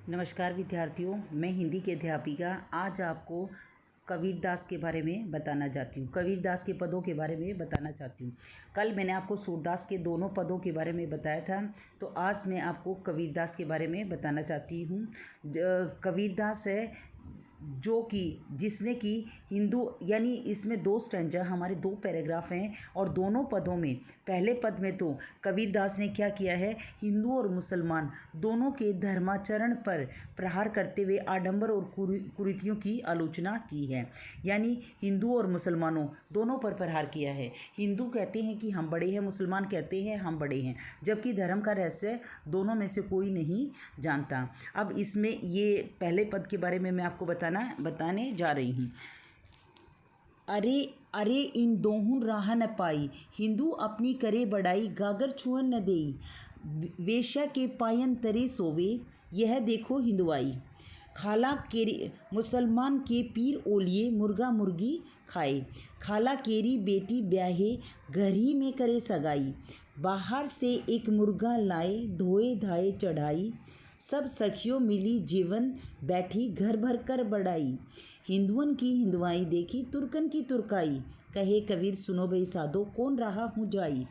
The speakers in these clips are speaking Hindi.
नमस्कार विद्यार्थियों, मैं हिंदी की अध्यापिका आज आपको कबीरदास के बारे में बताना चाहती हूँ। कबीरदास के पदों के बारे में बताना चाहती हूँ। कल मैंने आपको सूरदास के दोनों पदों के बारे में बताया था, तो आज मैं आपको कबीरदास के बारे में बताना चाहती हूँ। कबीरदास है जो कि जिसने कि हिंदू, यानी इसमें दो स्टैंजा, हमारे दो पैराग्राफ हैं और दोनों पदों में पहले पद में तो कबीरदास ने क्या किया है, हिंदू और मुसलमान दोनों के धर्माचरण पर प्रहार करते हुए आडंबर और कुरीतियों की आलोचना की है। यानी हिंदू और मुसलमानों दोनों पर प्रहार किया है। हिंदू कहते हैं कि हम बड़े हैं, मुसलमान कहते हैं हम बड़े हैं, जबकि धर्म का रहस्य दोनों में से कोई नहीं जानता। अब इसमें ये पहले पद के बारे में मैं आपको बताने जा रही हूँ। अरे अरे इन दोहुन राह न पाई, हिंदू अपनी करे बड़ाई, गागर छुअन न देई, वेश्या के पायन तरे सोवे, यह देखो हिंदुआई। खाला केरी मुसलमान के पीर ओलिए, मुर्गा मुर्गी खाए, खाला केरी बेटी ब्याहे, घर ही में करे सगाई, बाहर से एक मुर्गा लाए, धोए धाए चढ़ाई, सब सखियों मिली जीवन, बैठी घर भर कर बढ़ाई, हिंदुअन की हिंदुआई देखी, तुर्कन की तुर्काई, कहे कबीर सुनो भई साधो, कौन रहा हूँ जाई।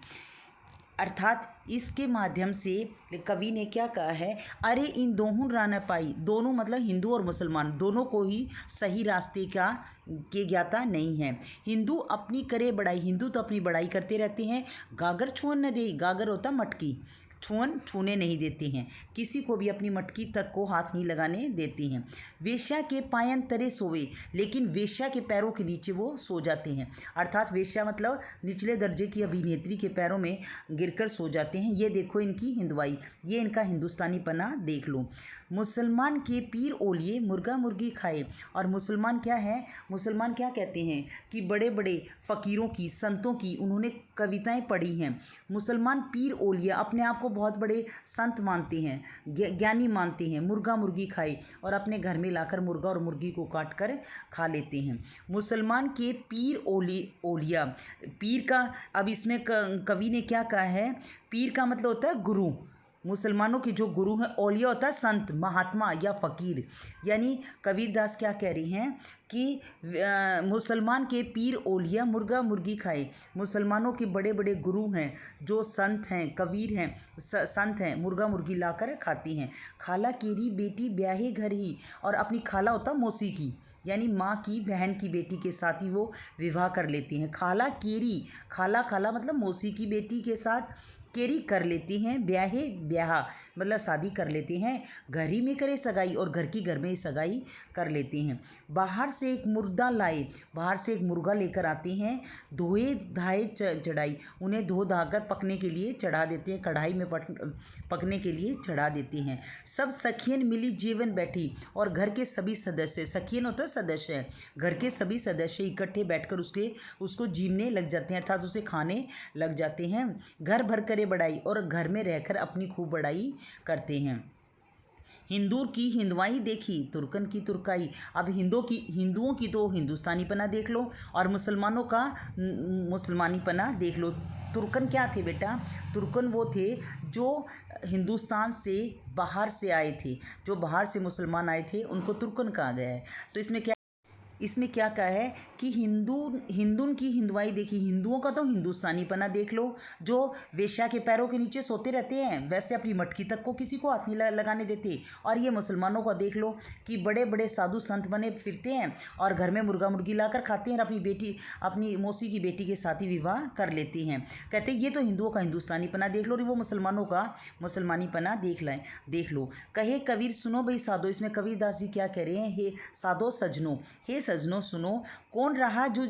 अर्थात इसके माध्यम से कवि ने क्या कहा है, अरे इन दोनों राह न पाई, दोनों मतलब हिंदू और मुसलमान दोनों को ही सही रास्ते के ज्ञाता नहीं है। हिंदू अपनी करे बड़ाई, हिंदू तो अपनी बड़ाई करते रहते हैं, गागर छुअन न दे, गागर होता मटकी, छूने नहीं देते हैं, किसी को भी अपनी मटकी तक को हाथ नहीं लगाने देते हैं। वेश्या के पायन तरे सोवे, लेकिन वेश्या के पैरों के नीचे वो सो जाते हैं। अर्थात वेश्या मतलब निचले दर्जे की अभिनेत्री के पैरों में गिरकर सो जाते हैं। ये देखो इनकी हिंदुआई, ये इनका हिंदुस्तानी पना देख लो। मुसलमान के पीर ओलिए, मुर्गा मुर्गी खाए। और मुसलमान क्या है, मुसलमान क्या कहते हैं कि बड़े बड़े फ़कीरों की, संतों की उन्होंने कविताएं पढ़ी हैं। मुसलमान पीर ओलिया अपने आप को बहुत बड़े संत मानते हैं, ज्ञानी मानते हैं, मुर्गा मुर्गी खाए और अपने घर में लाकर मुर्गा और मुर्गी को काट कर खा लेते हैं। मुसलमान के पीर ओलिया, पीर का, अब इसमें कवि ने क्या कहा है, पीर का मतलब होता है गुरु, मुसलमानों के जो गुरु हैं, औलिया होता है संत, महात्मा या फ़कीर। यानी कबीरदास क्या कह रही हैं कि मुसलमान के पीर ओलिया, मुर्गा मुर्गी खाए, मुसलमानों के बड़े बड़े गुरु हैं, जो संत हैं, कबीर हैं, संत हैं, मुर्गा मुर्गी लाकर खाती हैं। खाला केरी बेटी ब्याहे घर ही, और अपनी खाला होता मौसी की, यानी माँ की बहन की बेटी के साथ ही वो विवाह कर लेती हैं। खाला केरी, खाला खाला मतलब मौसी की बेटी के साथ केरी कर लेती हैं, ब्याहे ब्याह मतलब शादी कर लेते हैं, घर ही में करे सगाई, और घर की घर में ही सगाई कर लेते हैं। बाहर से एक मुर्दा लाए, बाहर से एक मुर्गा लेकर आते हैं, धोए धाए चढ़ाई, उन्हें धो धाकर पकने के लिए चढ़ा देते हैं, कढ़ाई में पकने के लिए चढ़ा देते हैं। सब सखियन मिली जीवन बैठी, और घर के सभी सदस्य, सखियन होता है सदस्य है, घर के सभी सदस्य इकट्ठे बैठकर उसको जीवने लग जाते हैं, अर्थात उसे खाने लग जाते हैं। घर भर करे बढ़ाई, और घर में रहकर अपनी खूब बढ़ाई करते हैं। हिंदू की हिंदुआई देखी, तुर्कन की तुर्काई। अब हिंदुओं की तो हिंदुस्तानी पना देख लो, और मुसलमानों का मुसलमानी पना देख लो। तुर्कन क्या थे बेटा, तुर्कन वो थे जो हिंदुस्तान से बाहर से आए थे, जो बाहर से मुसलमान आए थे, उनको तुर्कन कहा गया है। तो इसमें क्या कहा है कि हिंदुन की हिंदुआई देखी, हिंदुओं का तो हिंदुस्तानी पना देख लो, जो वेश्या के पैरों के नीचे सोते रहते हैं, वैसे अपनी मटकी तक को किसी को हाथ नहीं लगाने देते। और ये मुसलमानों का देख लो कि बड़े बड़े साधु संत बने फिरते हैं, और घर में मुर्गा मुर्गी लाकर खाते हैं, और अपनी मौसी की बेटी के साथ ही विवाह कर लेते हैं। कहते हैं ये तो हिंदुओं का हिंदुस्तानी पना देख लो, और वो मुसलमानों का मुसलमानी पना देख लो। कहे कबीर सुनो भाई साधो, इसमें कबीरदास जी क्या कह रहे हैं, हे साधो सजनों, हे सजनों सुनो, कौन रहा जो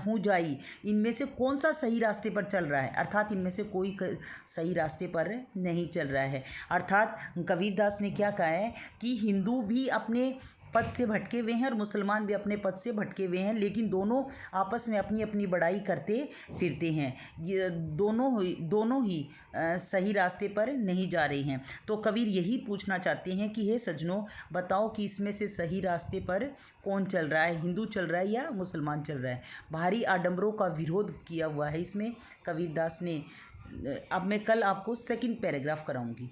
हूँ जाई, इनमें से कौन सा सही रास्ते पर चल रहा है। अर्थात इनमें से कोई सही रास्ते पर नहीं चल रहा है। अर्थात कबीरदास ने क्या कहा है कि हिंदू भी अपने पद से भटके हुए हैं और मुसलमान भी अपने पद से भटके हुए हैं, लेकिन दोनों आपस में अपनी अपनी बड़ाई करते फिरते हैं। ये दोनों ही सही रास्ते पर नहीं जा रहे हैं। तो कबीर यही पूछना चाहते हैं कि हे सज्जनों, बताओ कि इसमें से सही रास्ते पर कौन चल रहा है, हिंदू चल रहा है या मुसलमान चल रहा है। भारी आडंबरों का विरोध किया हुआ है इसमें कबीरदास ने। अब मैं कल आपको सेकंड पैराग्राफ कराऊंगी।